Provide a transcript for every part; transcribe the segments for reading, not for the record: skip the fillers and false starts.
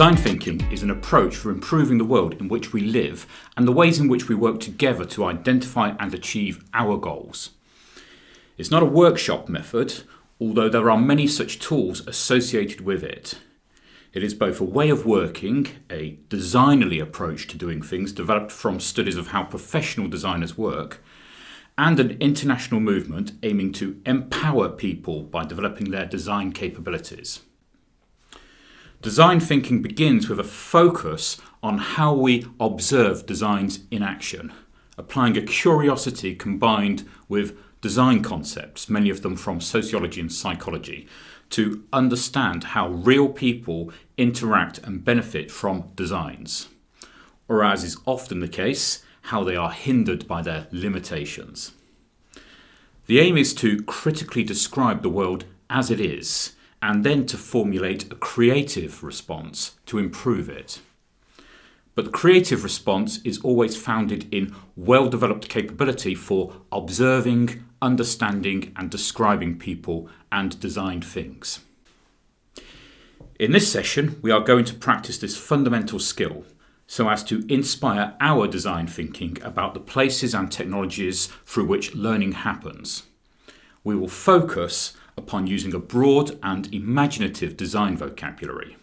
Design thinking is an approach for improving the world in which we live and the ways in which we work together to identify and achieve our goals. It's not a workshop method, although there are many such tools associated with it. It is both a way of working, a designerly approach to doing things developed from studies of how professional designers work, and an international movement aiming to empower people by developing their design capabilities. Design thinking begins with a focus on how we observe designs in action, applying a curiosity combined with design concepts, many of them from sociology and psychology, to understand how real people interact and benefit from designs, or as is often the case, how they are hindered by their limitations. The aim is to critically describe the world as it is, and then to formulate a creative response to improve it. But the creative response is always founded in well-developed capability for observing, understanding and describing people and designed things. In this session, we are going to practice this fundamental skill so as to inspire our design thinking about the places and technologies through which learning happens. We will focus upon using a broad and imaginative design vocabulary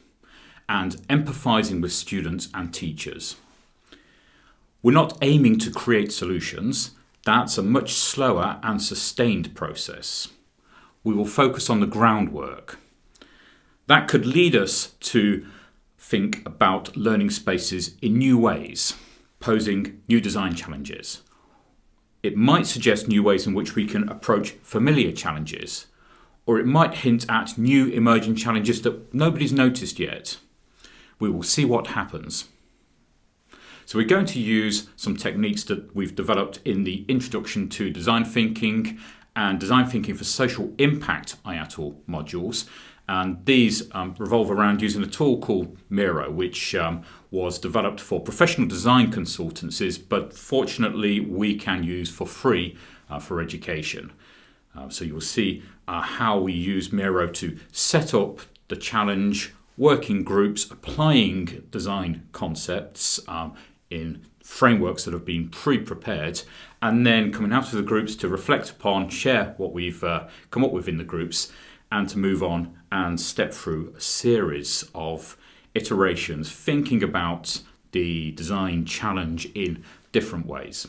and empathizing with students and teachers. We're not aiming to create solutions. That's a much slower and sustained process. We will focus on the groundwork. That could lead us to think about learning spaces in new ways, posing new design challenges. It might suggest new ways in which we can approach familiar challenges, or it might hint at new emerging challenges that nobody's noticed yet. We will see what happens. So we're going to use some techniques that we've developed in the Introduction to Design Thinking and Design Thinking for Social Impact IATL modules. And these revolve around using a tool called Miro, which was developed for professional design consultancies, but fortunately we can use for free for education. So you'll see how we use Miro to set up the challenge, working groups, applying design concepts in frameworks that have been pre-prepared, and then coming out of the groups to reflect upon, share what we've come up with in the groups, and to move on and step through a series of iterations, thinking about the design challenge in different ways.